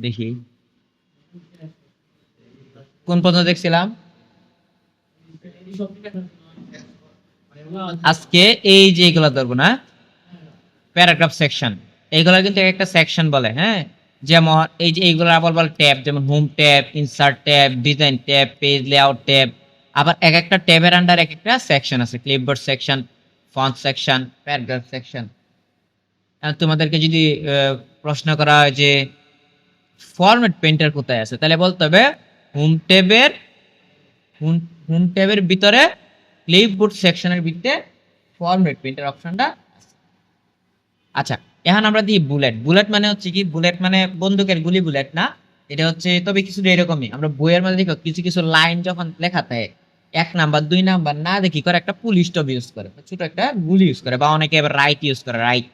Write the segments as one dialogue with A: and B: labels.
A: দেখি কোন পর্যন্ত দেখছিলাম। আজকে এই যে এগুলা ধরবো না, প্যারাগ্রাফ সেকশন, এইগুলা কিন্তু একটা সেকশন বলে। হ্যাঁ, যেমন এই যে এইগুলো আবার বলে ট্যাব, যেমন home tab, insert tab, design tab, page layout tab. আবার এক একটা ট্যাবের আন্ডার এক একটা সেকশন আছে, clipboard section, font section, paragraph section. তোমাদেরকে যদি প্রশ্ন করা হয় যে ফরম্যাট পেইন্টার কোথায় আছে, তাহলে বলতে হবে হোম ট্যাবের হোম ট্যাবের ভিতরে ক্লিপবোর্ড সেকশনের ভিতরে ফরম্যাট পেইন্টার অপশনটা। আচ্ছা, এখন আমরা দিই বুলেট। বুলেট মানে হচ্ছে কি, বুলেট মানে বন্দুকের গুলি বুলেট না, এটা হচ্ছে তবে কিছুটা এরকমই। আমরা বইয়ের মধ্যে দেখো কিছু কিছু লাইন যখন লেখা থাকে 1 নাম্বার 2 নাম্বার না দেখি করে একটা পুল স্টপ ইউজ করে, ছোট একটা গুলি ইউজ করে, বা অনেকে আবার রাইট ইউজ করে, রাইট।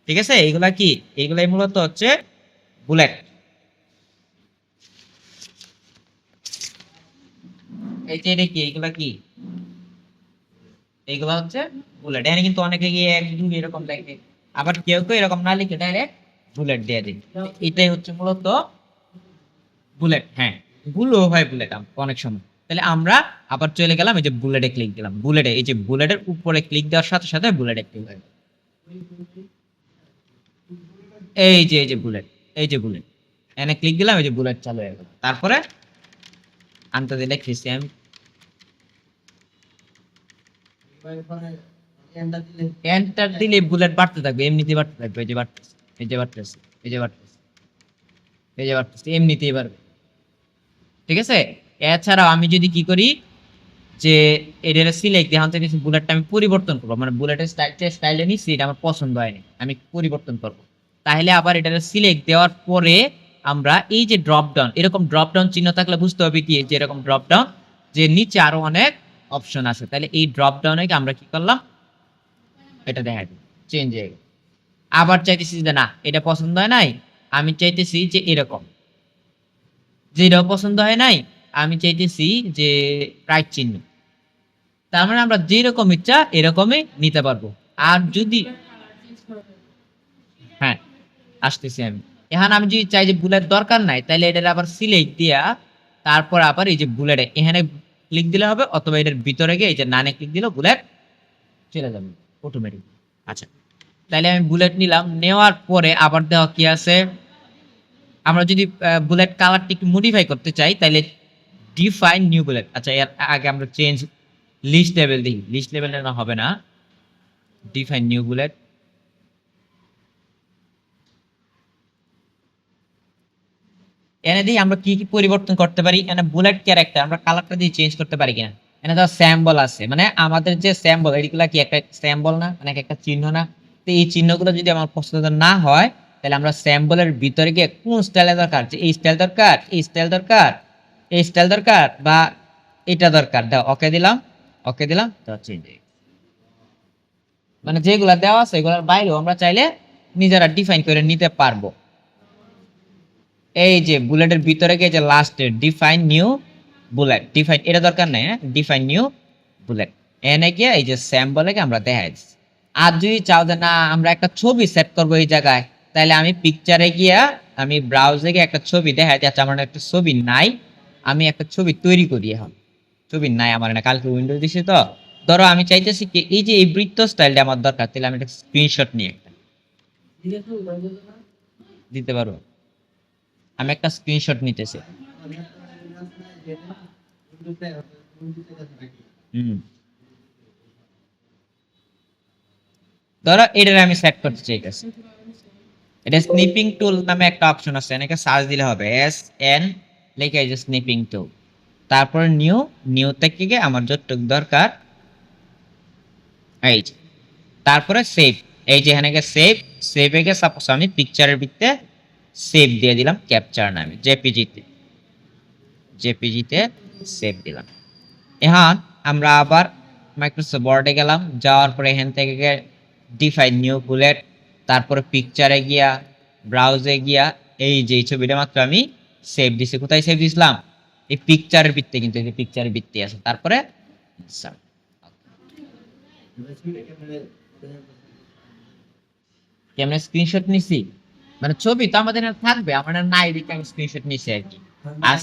A: ঠিক আছে, এইগুলা কি, এইগুলাই মূলত হচ্ছে বুলেট। এই যে এটা কি, এইগুলা কি, এইগুলা হচ্ছে বুলেট। এখানে কিন্তু অনেকে গিয়ে 1 2 এরকম লেখে, আবার কেউ কেউ এরকম না লিখে ডাইরেক্ট বুলেট দিয়ে দিই। এটাই হচ্ছে মূলত বুলেট। হ্যাঁ, ভুলও হয় বুলেট অনেক সময়। তাহলে আমরা আবার চলে গেলাম এই যে বুলেটে ক্লিক দিলাম, বুলেটে এই যে বুলেটের উপরে ক্লিক দেওয়ার সাথে সাথে বুলেটে ক্লিক হয়। এই যে বুলেট, এই যে বুলেট, এখানে ক্লিক দিলাম, এই যে বুলেট চালু হয়ে গেল। তারপরে আনতে দিলে ক্রিসিয়াম এন্টার দিলে বুলেট বাড়তে থাকবে, এমনিতেই বাড়তে থাকবে। এই যে বাড়তেছে, এই যে বাড়তেছে, এই যে বাড়তেছে, এই যে বাড়তেছে, এমনিতেই বাড়বে। ঠিক আছে। এছাড়াও আমি যদি কি করি, যে এটার সিলেক্ট এখন থেকে বুলেটটা আমি পরিবর্তন করবো, মানে বুলেটের স্টাইলটা নিচ্ছি, এটা আমার পছন্দ হয়নি, আমি পরিবর্তন করব। তাহলে আবার এটার সিলেক্ট দেওয়ার পরে আমরা এই যে ড্রপ ডাউন, এরকম ড্রপ ডাউন চিহ্ন থাকলে বুঝতে হবে কি, যে এরকম ড্রপ ডাউন, যে নিচে আরো অনেক অপশন আছে। তাহলে এই ড্রপ ডাউনে আমরা কি করলাম, এটা দেখা দিই চেঞ্জ হয়ে গেল। আবার চাইতেছি যে না এটা পছন্দ হয় নাই, আমি চাইতেছি যে এরকম, যে এটাও পছন্দ হয় নাই, আমি চাইতেছি যে রাইট চিহ্ন। তার মানে আমরা যেরকম ইচ্ছা এরকমই নিতে পারবো। আর যদি, হ্যাঁ আসতেছি আমি, এখন আমি যদি চাই যে বুলেট দরকার নাই, তাহলে এটার আবার সিলেক্ট দিয়া তারপর আবার এই যে বুলেটে এখানে ক্লিক দিলে হবে, অথবা এটার ভিতরে গিয়ে এই যে নানে ক্লিক দিলে বুলেট চলে যাবে অটোমেটিক। আচ্ছা, তাহলে আমি বুলেট নিলাম, নেওয়ার পরে আবার দেওয়া কি আছে, আমরা যদি বুলেট কালারটি একটু মডিফাই করতে চাই, তাহলে ডিফাইন নিউ বুলেট। আচ্ছা, এর আগে আমরা চেঞ্জ লিস্ট লেভেল দিই, লিস্ট লেভেলটা না হবে না, ডিফাইন নিউ বুলেট। এনে দিয়ে আমরা কি কি পরিবর্তন করতে পারি, এনে বুলেট ক্যারেক্টার আমরা কালারটা দিয়ে চেঞ্জ করতে পারি কিনা। এনে ধর স্যাম্বল আছে, মানে আমাদের যে স্যাম্বল এগুলা কি একটা স্যাম্বল না, মানে একটা চিহ্ন না। তো এই চিহ্নগুলো যদি আমার পছন্দ না হয়, তাহলে আমরা স্যাম্বলের ভিতরে গিয়ে কোন স্টাইলে দরকার, যে এই স্টাইল দরকার, এই স্টাইল দরকার, এই স্টাইল দরকার, বা এটা দরকার, দাও ওকে দিলাম, ওকে দিলাম, তো চেঞ্জ হয়ে গেছে। মানে যেগুলা দেওয়া আছে এগুলোর বাইরেও আমরা চাইলে নিজেরা ডিফাইন করে নিতে পারবো। এই যে বুলেটের ভিতরে গিয়ে যে লাস্টে ডিফাইন নিউ বুলেট, ডিফাইন এটা দরকার নাই, হ্যাঁ ডিফাইন নিউ বুলেট এনে গিয়ে এই যে স্যাম্পলে আমরা দেখাই দিচ্ছি। আর যদি চাও যে না আমরা একটা ছবি সেট করবো এই জায়গায়, তাহলে আমি পিকচারে গিয়া আমি ব্রাউজে গিয়ে একটা ছবি দেখাই দিচ্ছি। আমার একটা ছবি নাই, আমি একটা ছবি তৈরি করি। এখন ছবি নাই আমার, না কালকে উইন্ডোজ দিছি তো। ধরো আমি চাইতেছি কি এই যে এই বৃত্ত স্টাইলটা আমার দরকার, তাহলে আমি একটা স্ক্রিনশট নিয়ে একটা দিতে পারবো। আমি একটা স্ক্রিনশট নিতেছি। হুম, ধরো এটার আমি সেট করতে চাইতেছি, এটা স্নিপিং টুল নামে একটা অপশন আছে, এটাকে সার্চ দিলে হবে এস এন লিখে এই যে স্নিপিং টুল, তারপর নিউ, নিউ থেকে গিয়ে আমার যতটুকু দরকার এই যে, তারপরে সেভ, এই যে এখানে গিয়ে সেভ, সেভে গিয়ে সাপোজ আমি পিকচারের ভিতরে সেভ দিয়ে দিলাম ক্যাপচার নামে, জেপিজিতে, জেপিজিতে সেভ দিলাম। এখন আমরা আবার মাইক্রোসফট ওয়ার্ডে গেলাম, যাওয়ার পরে এখান থেকে ডিফাইন নিউ বুলেট, তারপরে পিকচারে গিয়া ব্রাউজে গিয়া এই যে এই ছবিটা মাত্র আমি সেভ দিছি, কোথায় সেভ দিছিলাম, এই পিকচারের ভিত্তি, কিন্তু এই পিকচারের ভিত্তি আছে। তারপরে কেমনে স্ক্রিনশট নিছি, মানে ছবি তো আমাদের এখানে থাকবে, আমার নাই দেখে আমি স্ক্রিনশট নিছি আর কি। আর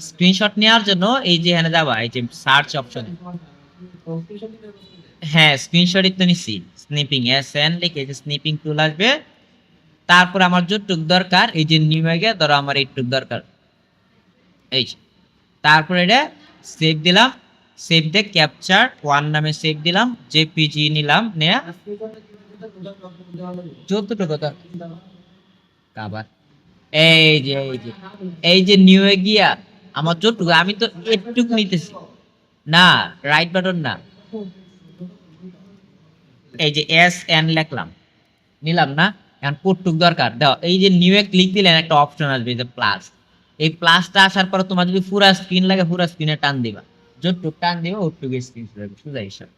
A: স্ক্রিনশট নেওয়ার জন্য এই যে এখানে যাবা, এই যে সার্চ অপশন, হ্যাঁ স্ক্রিনশটই তো নিছি। স্নিপিং এসএন লিখে এই যে স্নিপিং টুল আসবে, তারপর আমার যতটুক দরকার এই যে নিউ এগে ধরো আমার এইটুক দরকার, এই যে। তারপর এটা সেভ দিলাম, সেভ দিয়ে ক্যাপচার ওয়ান নামে সেভ দিলাম, জেপিজি নিলাম, নেয়া যতটুকু দরকার কাবার, এই যে নিউ এ গিয়া আমার যতটুকু, আমি তো একটুকু নিতেছি না, রাইট বাটন না, এই যে এস এন লিখলাম, নিলাম না। এখন কোডটুক দরকার দাও, এই যে নিউ এ ক্লিক দিলেন একটা অপশন আসবে যে প্লাস, এই প্লাসটা আসার পর তোমার যদি পুরো স্ক্রিন লাগে পুরো স্ক্রিনে টান দিবা, যতটুক টান দিবা ওটুক স্ক্রিন লাগবে, সোজা হিসাব।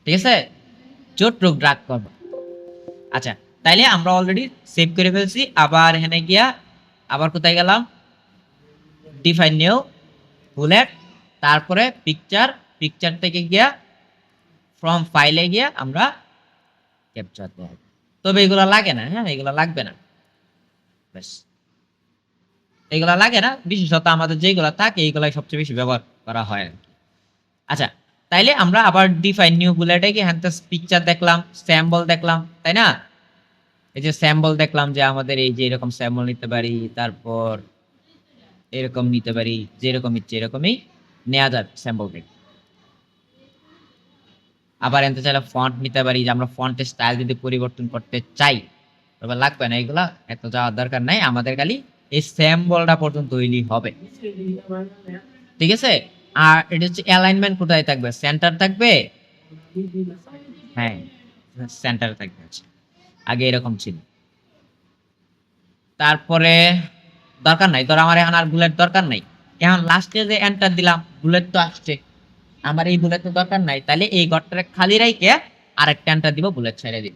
A: ঠিক আছে, যতটুক ড্রাগ করবা। আচ্ছা, তাইলে আমরা অলরেডি সেভ করে ফেলছি। আবার এখানে গিয়া আবার কোথায় গেলাম, ডিফাইন নিউ বুলেট, তারপরে পিকচার, পিকচার থেকে গিয়া ফ্রম ফাইলে গিয়া আমরা ক্যাপচার দেব। তবে এগুলো লাগে না, হ্যাঁ এগুলো লাগবে না, বেশ এগুলা লাগে না, বিশেষত আমাদের যেগুলো থাকে এইগুলাই সবচেয়ে বেশি ব্যবহার করা হয়। আচ্ছা, তাইলে আমরা আবার ডিফাইন নিউ বুলেটে গিয়ে হ্যাঁ পিকচার দেখলাম, স্যাম্বল দেখলাম, তাই না? এই যে স্যাম্বল দেখলাম যে আমাদের এই যে এরকম স্যাম্বল নিতে পারি, তারপর এরকম নিতে পারি, যেরকম ইচ্ছে এরকমই নেওয়া যাবে স্যাম্বল থেকে। আবার এনতে চাইলে ফন্ট নিতে পারি, যে আমরা ফন্টের স্টাইল যদি পরিবর্তন করতে চাই, তবে লাগবে না এগুলা, এত যাওয়ার দরকার নাই, আমাদের খালি এই স্যাম্বলটা পর্যন্ত তৈরি হবে। ঠিক আছে, আর এটা হচ্ছে অ্যালাইনমেন্ট কোথায় থাকবে, সেন্টার থাকবে, হ্যাঁ সেন্টার থাকবে, আগে এরকম ছিল। তারপরে দরকার নাই, ধর আমার এখন আর বুলেট দরকার নাই, এখন লাস্টে যে এন্টার দিলাম বুলেট তো আসছে, আমার এই বুলেট তো দরকার নাই, তাহলে এই ঘরটা খালি রাইকে আরেকটা এন্টার দিব, বুলেট ছেড়ে দিব।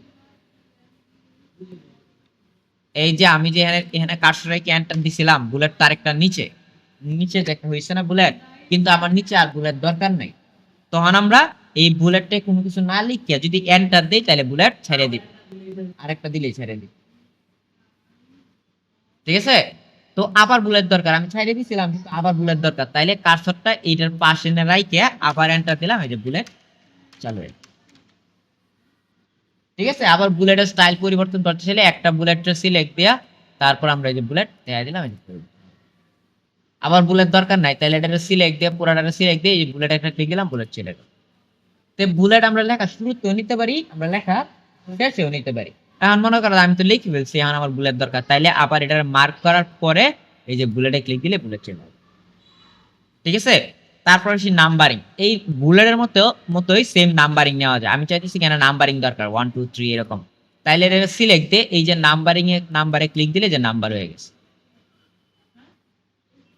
A: এই যে আমি যে এখানে কার্সর রেখে এন্টার দিছিলাম, বুলেট তো আরেকটা নিচে, নিচে দেখতে হয়েছে না বুলেট, কিন্তু আমার নিচে আর বুলেট দরকার নাই। তখন আমরা এই বুলেটটা কোনো কিছু না লিখে যদি এন্টার দেই, তাহলে বুলেট ছেড়ে দিব, আরেকটা দিলেই ছেড়ে দিব। ঠিক আছে, তো আবার বুলেট দরকার, আমি ছেড়ে দিছিলাম কিন্তু আবার বুলেট দরকার, তাইলে কার্সরটা এইটার পাশে রাইখে আবার এন্টার দিলাম, এই যে বুলেট চালু হয়ে। ঠিক আছে, আবার বুলেটের স্টাইল পরিবর্তন করতে চাইলে একটা বুলেটটা সিলেক্ট দেয়া, তারপর আমরা এই যে বুলেট দেয়া দিলাম, আবার বুলেট দরকার নাই, তাহলে এটা সিলেক্ট দিয়ে পুরাটা সিলেক্ট দিয়ে এই যে বুলেট একটা ক্লিক দিলাম, বুলেট চলে গেল। তো বুলেট আমরা লেখা শুরুতেও নিতে পারি, আমরা লেখা শেষেও নিতে পারি। এখন মনে করো আমি তো লিখে ফেলছি, এখন আমার বুলেট দরকার, তাইলে আবার এটা মার্ক করার পরে এই যে বুলেটে ক্লিক দিলে বুলেট চলে যাবে। ঠিক আছে, তারপর আসি নাম্বারিং, এই বুলেটের মতোই সেম নাম্বারিং নেওয়া যায়। আমি চাইতেছি কেন নাম্বারিং দরকার 1 2 3 এরকম, তাইলে এটা সিলেক্ট দিয়ে এই যে নাম্বারিং এ নাম্বারে ক্লিক দিলে যে নাম্বার হয়ে গেছে।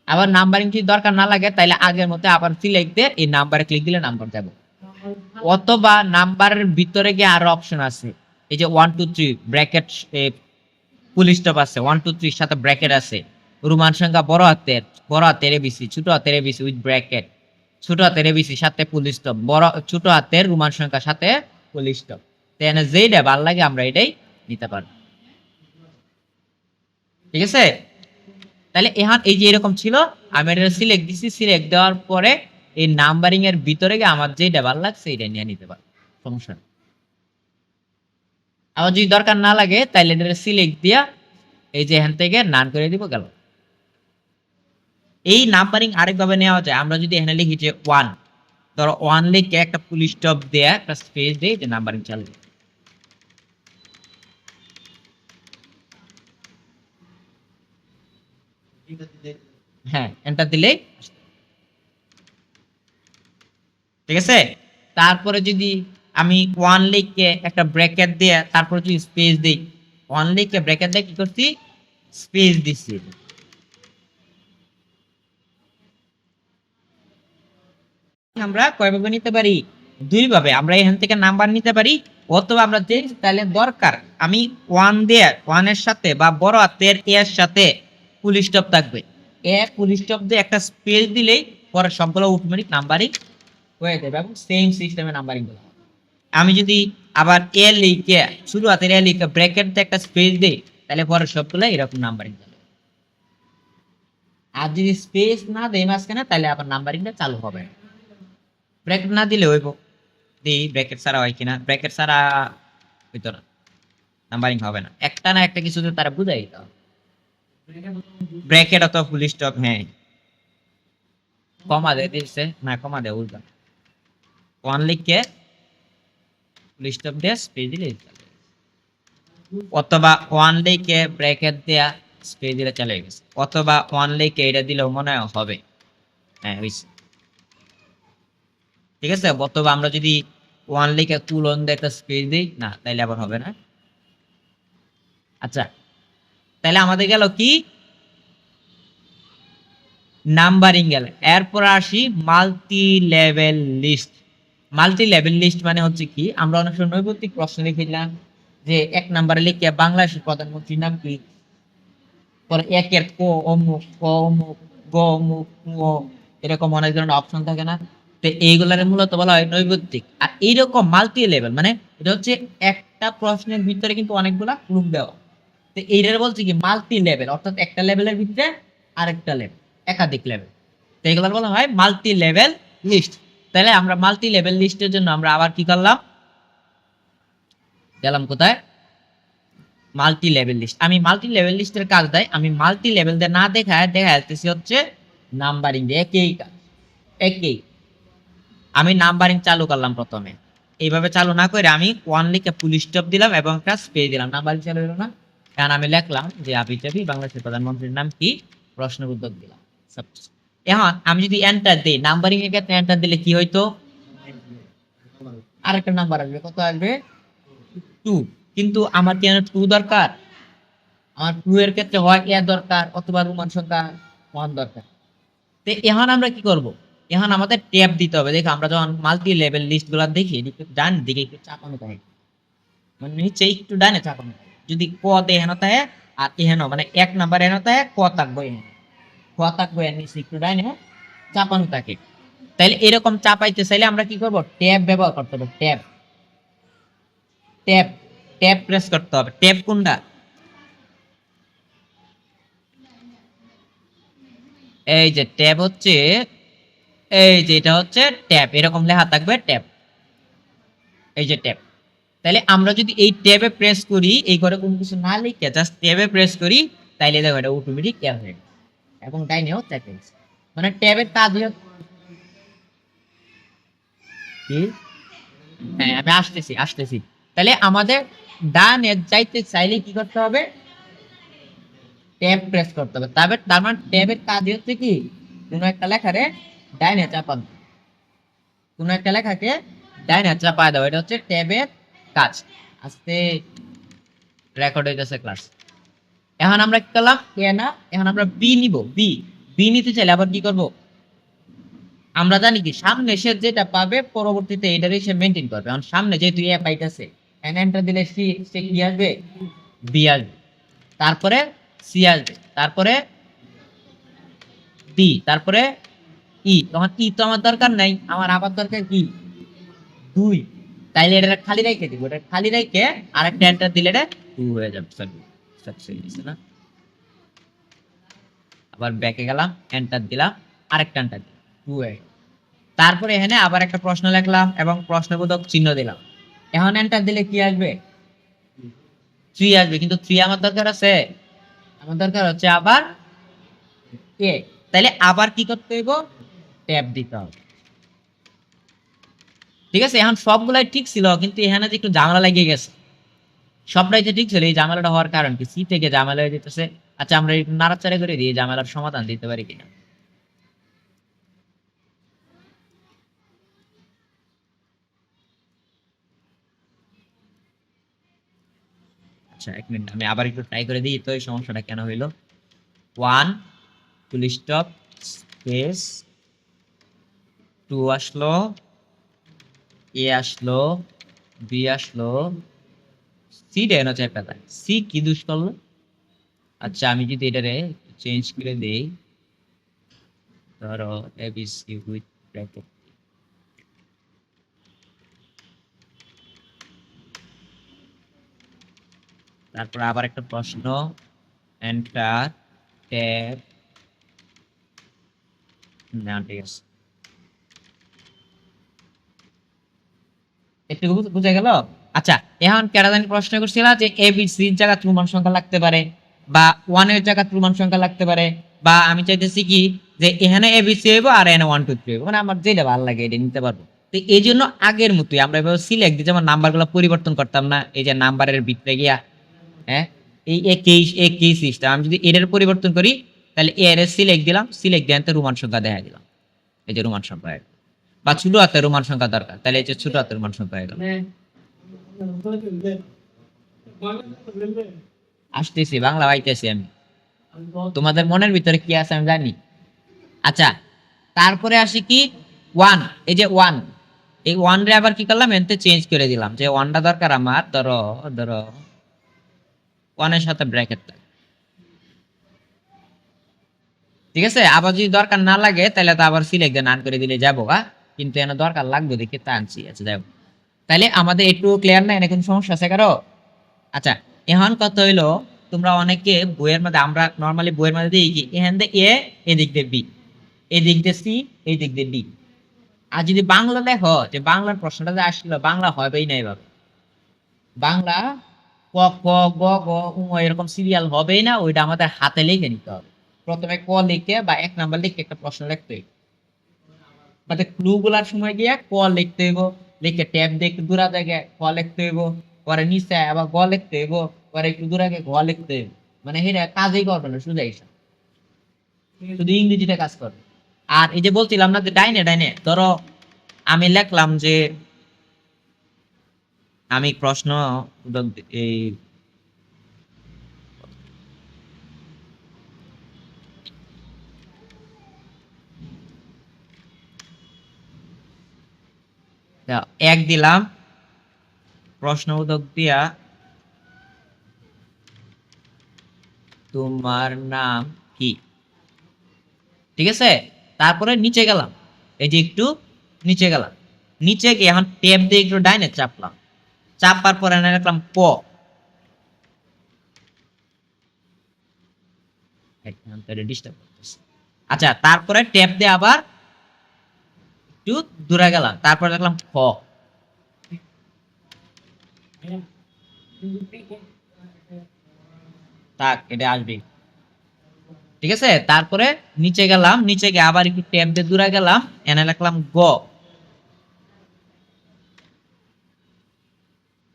A: আবার নাম্বারিং যদি দরকার না লাগে, তাইলে আগের মতো আবার সিলেক্ট দিয়ে এই নাম্বারে ক্লিক দিলে নাম্বার যাবে। অথবা নাম্বারের ভিতরে গিয়ে আরো অপশন আছে, এই যে 1 2 3 ব্র্যাকেট, ফুল স্টপ আছে, 1 2 3 সাথে ব্র্যাকেট আছে, রোমান সংখ্যা বড় হাতের এবিসি, ছোট হাতের এবিসি উইথ ব্র্যাকেট, ছোট হাতের এবিসি সাথে ফুল স্টপ, ছোট হাতের রোমান সংখ্যা সাথে ফুল স্টপ। তাহলে যেইটা ভালো লাগে আমরা এটাই নিতে পারবো। ঠিক আছে, তাহলে এখন এই যে এরকম ছিল, আমি এটা সিলেক্ট দিছি, সিলেক্ট দেওয়ার পরে এই নাম্বারিং এর ভিতরে গিয়ে আমার যেটা ভালো লাগছে এটা নিয়ে নিতে পারবো, সমস্যা নেই। আমার যদি দরকার না লাগে, তাহলে এটা সিলেক্ট দিয়া এই যে এখান থেকে নান করে দিব, গেল। এই নাম্বারিং আরেকভাবে নেওয়া যায়, আমরা যদি এখানে লিখি যে 1, ধরো 1 লিখে একটা ফুল স্টপ দেয়া একটা স্পেস দিয়ে যে নাম্বারিং চালু, হ্যাঁ এন্টার দিলেই। ঠিক আছে, তারপরে যদি আমি 1 লিখে একটা ব্র্যাকেট দিয়ে তারপরে যদি স্পেস দেই, 1 লিখে ব্র্যাকেট দিয়ে কি করছি, স্পেস দিচ্ছি। আমরা কয়ভাবে নিতে পারি, দুই ভাবে, আমরা এখান থেকে নাম্বার নিতে পারি, অথবা আমরা যে তাহলে দরকার আমি 1 দিয়ে 1 এর সাথে বা বড় হাতের এর সাথে ফুল স্টপ থাকবে, ফুল স্টপ দিয়ে একটা স্পেস দিলেই পরে সবগুলো অটোমেটিক নাম্বারিং হয়ে যাবে এবং সেম সিস্টেমে নাম্বারিং হবে। আমি যদি আবার এ লিখে শুরু হাতের এ লিখে ব্র্যাকেট দিয়ে একটা স্পেস দিই, তাহলে পরের সবগুলো এরকম নাম্বারিং চলে। আর যদি স্পেস না দেয় মাঝখানে তাহলে আবার নাম্বারিংটা চালু হবে না। ব্র্যাকেট না দিলে হইব, দিই ব্র্যাকেট ছাড়া হয় কিনা, ব্র্যাকেট ছাড়া হইতো না, নাম্বারিং হবে না। একটা না একটা কিছুতে তারা বুঝাই দিতে হবে, ব্র্যাকেট অথবা ফুল স্টপ। হ্যাঁ, কমা দিয়ে দিচ্ছে না, কমা দেয় উল্টা, ওয়ান লিখে ফুল স্টপ দিয়ে স্পেস দিলে চলে, অথবা ওয়ান লিখে ব্র্যাকেট দেয়া স্পেস দিলে চলে গেছে, অথবা ওয়ান লিখে এটা দিলেও মনে হয় হবে। হ্যাঁ হয়েছে, ঠিক আছে। অথবা আমরা যদি ওয়ান লিখে তুলন দিয়ে একটা স্পেস দিই না, তাইলে আবার হবে না। আচ্ছা, তাহলে আমাদের গেল কি নাম্বারিং গেল। এরপর আসি multi level list. Multi level list মানে হচ্ছে কি, আমরা অনেক সময় নৈর্ব্যক্তিক প্রশ্ন লিখেছিলাম যে এক নাম্বারে লিখে বাংলাদেশের প্রধানমন্ত্রীর নাম কি, পরে একের ক অমুক, ক অমুক, গ অমুক, ঙ, এরকম অনেক ধরনের অপশন থাকে না। তো এইগুলার মূলত বলা হয় নৈর্ব্যক্তিক। আর এইরকম মাল্টি লেভেল মানে এটা হচ্ছে একটা প্রশ্নের ভিতরে কিন্তু অনেকগুলা গ্রুপ দেওয়া। তো এইটার বলছে কি মাল্টি লেভেল, অর্থাৎ একটা লেভেলের ভিতরে আরেকটা লেভেল, একাধিক লেভেল। তো এগুলো বলা হয় মাল্টি লেভেল লিস্ট। তাহলে আমরা মাল্টি লেভেল লিস্টের জন্য আমরা আবার কি করলাম, গেলাম কোথায়, মাল্টি লেভেল লিস্ট। আমি মাল্টি লেভেল লিস্টের কাজ দেয়, আমি মাল্টি লেভেল দিয়ে না দেখা যাইতেছি হচ্ছে নাম্বারিং দিয়ে, একই কাজ, একই। আমি নাম্বারিং চালু করলাম প্রথমে, এইভাবে চালু না করে আমি ওয়ান লিখে ফুল স্টপ দিলাম এবং একটা স্পেস দিলাম, নাম্বারিং চালু হলো না। কারণ আমি লিখলাম যে আবি চাবি বাংলাদেশের প্রধানমন্ত্রীর নাম কি, প্রশ্নের উত্তর দিলাম। এখন আমি যদি এন্টার দিই, নাম্বারিং এর ক্ষেত্রে এন্টার দিলে কি হইতো, আরেকটা নাম্বার আসবে, কত আসবে, 2। কিন্তু আমার কি টু দরকার, আমার 2 এর ক্ষেত্রে হয় এ দরকার অথবা রোমান সংখ্যা 1 দরকার। তো এখন আমরা কি করব, এখন আমাদের ট্যাব দিতে হবে। দেখো আমরা যখন মাল্টি লেভেল লিস্ট গুলা দেখি, একটু ডান দিকে একটু চাপানো থাকে, মানে নিচে একটু ডানে চাপানো থাকে। যদি ক দে হেন থাকে আর এহেন মানে এক নাম্বার হেন থাকে, ক থাকবো এহেন, ক থাকবো এর নিচে একটু ডানে চাপানো থাকে। তাইলে এরকম চাপাইতে চাইলে আমরা কি করব, ট্যাব ব্যবহার করতে হবে। ট্যাব, ট্যাব, ট্যাব প্রেস করতে হবে। ট্যাব কোনটা, এই যে ট্যাব হচ্ছে, এই যে এটা হচ্ছে ট্যাব, এরকম লেখা থাকবে ট্যাব, এই যে ট্যাব। তাহলে আমরা যদি এই ট্যাবে প্রেস করি, এই ঘরে কোনো কিছু না লিখে জাস্ট ট্যাবে প্রেস করি, তাইলে দেখো এটা অটোমেটিক ট্যাব হয়ে গেছে এবং ডাইনেও চেপে গেছে। মানে ট্যাবের কাজ কি, হ্যাঁ আমি আসতেছি আসতেছি। তাহলে আমাদের ডানে যাইতে চাইলে কি করতে হবে, ট্যাব প্রেস করতে হবে। তবে তার মানে ট্যাবের কাজ হচ্ছে কি, কোনো একটা লেখারে ডাইনে চাপানো, কোনো একটা লেখাকে ডাইনে চাপায় দাও, এটা হচ্ছে ট্যাবের কাজ। আস্তে রেকর্ড হইতেছে ক্লাস। এখন আমরা কি করলাম, এ না, এখন আমরা বি নিব। বি, বি নিতে চাইলে আবার কি করব, আমরা জানি কি সামনে সে যেটা পাবে পরবর্তীতে এটারই সে মেনটেন করবে। এখন সামনে যেহেতু এ পাইতেছে, এন্টার দিলে সি, সে কি আসবে, বি আসবে, তারপরে সি আসবে, তারপরে ডি, তারপরে ই। তখন ই তো আমার দরকার নাই, আমার আবার দরকার কি, 2। তাইলে এটা খালি রেখে দিব, এটা খালি রেখে আরেকটা এন্টার দিলে এটা 2 হয়ে যাবে। সাকসেস না, আবার ব্যাকে গেলাম, এন্টার দিলাম, আরেকটা এন্টার দিলাম, 2 হয়ে গেল। তারপরে এখানে আবার একটা প্রশ্ন লিখলাম এবং প্রশ্নবোধক চিহ্ন দিলাম। এখন এন্টার দিলে কি আসবে, 3 আসবে। কিন্তু 3 আমার দরকার আছে, আমার দরকার হচ্ছে আবার এ। তাইলে আবার কি করতে হইব, ট্যাব দিতে হবে। ঠিক আছে, এখন সবগুলাই ঠিক ছিল, কিন্তু এখানে যে একটু ঝামেলা লাগিয়ে গেছে। সবটাই যে ঠিক ছিল, এই ঝামেলাটা হওয়ার কারণ কি, সি থেকে ঝামেলা হয়ে যেতেছে। আচ্ছা আমরা একটু নাড়াচাড়া করে দিয়ে ঝামেলার সমাধান দিতে পারি কিনা। আচ্ছা 1 মিনিট, আমি আবার একটু ট্রাই করে দিই তো এই সমস্যাটা কেন হইলো। 1 ফুল স্টপ স্পেস, 2 আসলো, এ আসলো, বি আসলো, সি দেন হচ্ছে একটা, সি কি দুষ করলো। আচ্ছা আমি যদি এটারে চেঞ্জ করে দেই, ধরো এবিসি উইথ ব্র্যাকেট, তারপর আবার একটা প্রশ্ন, এন্টার ট্যাব, না ঠিক আছে, একটু বুঝা গেল। আচ্ছা, এখন কেডা জানি প্রশ্ন করছিল যে এ বি সি এর জায়গা ত্রুমান সংখ্যা লাগতে পারে, বা ওয়ান এর জায়গা ত্রুমান সংখ্যা লাগতে পারে, বা আমি চাইতেছি কি যে এখানে এ বি সি হইব আর এখানে 1 2 3 হইব, মানে আমার যেটা ভালো লাগে এটা নিতে পারবো। তো এই জন্য আগের মতোই আমরা এভাবে সিলেক্ট দিয়ে যেমন নাম্বারগুলো পরিবর্তন করতাম না, এই যে নাম্বারের ভিতরে গিয়া, হ্যাঁ, এই একই সিস্টেম। আমি যদি এর পরিবর্তন করি তাহলে এর সিলেক্ট দিলাম, সিলেক্ট দিয়ে রোমান সংখ্যা দেখা দিলাম, এই যে রোমান সংখ্যা, বা ছোট হাতের রোমান সংখ্যা দরকার তাহলে এই যে ছোট হাতের রোমান সংখ্যা হয়ে গেল। আসতেছি, বাংলা পাইতেছি আমি, তোমাদের মনের ভিতরে কি আছে আমি জানি। আচ্ছা, তারপরে আসি কি ওয়ান, এই যে ওয়ান, এই ওয়ান রে আবার কি করলাম, এনতে চেঞ্জ করে দিলাম যে ওয়ানটা দরকার আমার, ধরো ধরো ওয়ানের সাথে ব্র্যাকেট, ঠিক আছে। আবার যদি দরকার না লাগে তাহলে তো আবার সিলেক্ট দিয়ে নান করে দিলে যাবো গা, কিন্তু এনে দরকার লাগবে দেখে তা আনছি। আচ্ছা যাই হোক, তাহলে আমাদের একটু ক্লিয়ার না, এনে কোনো সমস্যা আছে কারো? আচ্ছা, এখন কত হইলো, তোমরা অনেকে বইয়ের মধ্যে, আমরা নরমালি বইয়ের মধ্যে দিই কি এখান দিয়ে এ, এদিক দিয়ে বি, এদিক দিয়ে সি, এই দিক দিয়ে ডি। আর যদি বাংলা দেখো যে বাংলার প্রশ্নটা যে আসলো, বাংলা হবেই না এভাবে, বাংলা ক ক গ গ উ এরকম সিরিয়াল হবেই না, ওইটা আমাদের হাতে লিখে নিতে হবে। প্রথমে ক লিখে বা 1 নাম্বার লিখে একটা প্রশ্ন লিখতে হবে, মানে ক্লু গুলার সময় গিয়ে ক লিখতে হইব, লিখে ট্যাব দিয়ে একটু দূরা জায়গায় ক লিখতে হইব, পরে নিচে আবার গ লিখতে হইব, পরে একটু দূরে ঘ লিখতে হইব, মানে এটা কাজই করবে না, সোজা হিসাব, শুধু ইংরেজিতে কাজ করবে। আর এই যে বলছিলাম না যে ডাইনে ডাইনে ধরো আমি লিখলাম যে আমি প্রশ্ন এই এক দিলাম, প্রশ্ন উদক দিয়া তোমার নাম কি, ঠিক আছে। তারপরে নিচে গেলাম, এই যে একটু নিচে গেলাম, নিচে গিয়ে এখন ট্যাব দিয়ে একটু ডাইনে চাপলাম, চাপার পরে এনে লিখলাম ক, ডিস্টার্ব করতেছে। আচ্ছা, তারপরে ট্যাব দিয়ে আবার একটু দূরে গেলাম, তারপরে লিখলাম খ, থাক এটা আসবে, ঠিক আছে। তারপরে নিচে গেলাম, নিচে গিয়ে আবার একটু ট্যাব দিয়ে দূরে গেলাম, এনে লিখলাম গ,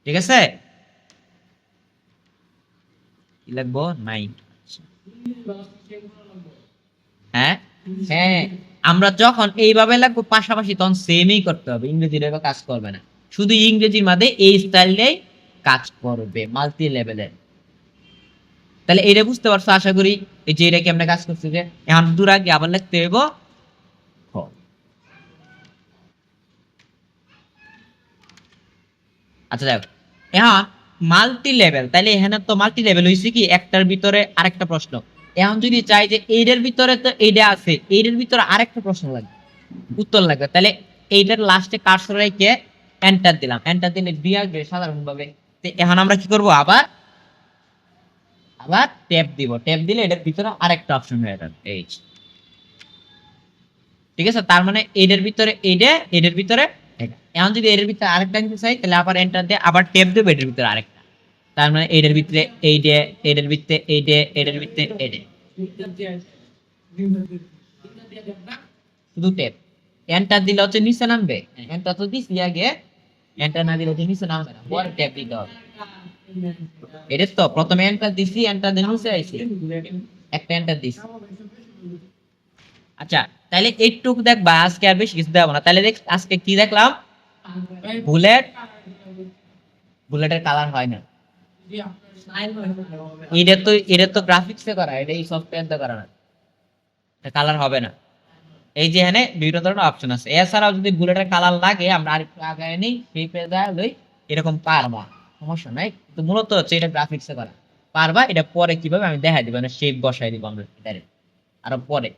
A: ঠিক আছে। কি লিখবো, নাই, হ্যাঁ হ্যাঁ, আমরা যখন এইভাবে লাগবো পাশাপাশি তখন সেমই করতে হবে, ইংরেজির এভাবে কাজ করবে না, শুধু ইংরেজির মধ্যে এই স্টাইলটাই কাজ করবে মাল্টি লেভেলের। তাহলে এটা বুঝতে পারছো আশা করি, এই যে এটা কেমনে কাজ করছে, যে এখন দূর আগে আবার লিখতে হইব খ। আচ্ছা যাই হোক, এখন মাল্টি লেভেল, তাইলে এখানে তো মাল্টি লেভেল হইছে কি একটার ভিতরে আরেকটা প্রশ্ন। এখন যদি চাই যে এইটার ভিতরে তো এইটা আছে, এইটার ভিতরে আরেকটা প্রশ্ন লাগবে, উত্তর লাগবে, তাহলে এইটার লাস্টে কার্সর রেখে এন্টার দিলাম, এন্টার দিলে দুই আসবে সাধারণভাবে। তো এখন আমরা কি করব, আবার আবার ট্যাব দিব, ট্যাব দিলে এটার ভিতরে আরেকটা অপশন হয়ে যাবে, এই ঠিক আছে। তার মানে এটার ভিতরে এইটা, এটার ভিতরে এটা। এখন যদি এটার ভিতরে আরেকটা নিতে চাই তাহলে আবার এন্টার দিয়ে আবার ট্যাব দেব এটার ভিতরে আরেকটা, তার মানে এটার ভিতরে এইটা, এটার ভিতরে এইটা, এটার ভিতরে এইটা, শুধু ট্যাব। এন্টার দিলে হচ্ছে নিচে নামবে, এন্টার তো দিছি আগে, এন্টার না দিলে হচ্ছে নিচে নামবে না, পরে ট্যাব দিতে হবে। এটা তো প্রথমে এন্টার দিছি, এন্টার দিয়ে নিচে আইছি, একটা এন্টার দিছি। আচ্ছা, তাহলে এইটুকু দেখবা, আজকে আর বেশি কিছু দেবো না। তাহলে আজকে কি দেখলাম, বুলেট, বুলেটের কালার হয় না, এটা তো গ্রাফিক্সে করা, এটা এই সফটওয়্যার দিয়ে করা না, কালার হবে না। এই যে এখানে বিভিন্ন ধরনের অপশন আছে, এছাড়াও যদি বুলেটের কালার লাগে আমরা আরেকটু আগায় নিই, সেই পেজে লই, এরকম পারবা, সমস্যা নাই। তো মূলত হচ্ছে এটা গ্রাফিক্সে করা, পারবা। এটা পরে কিভাবে আমি দেখাই দিব, মানে শেপ বসাই দিব আমরা ডাইরেক্ট আরো পরে।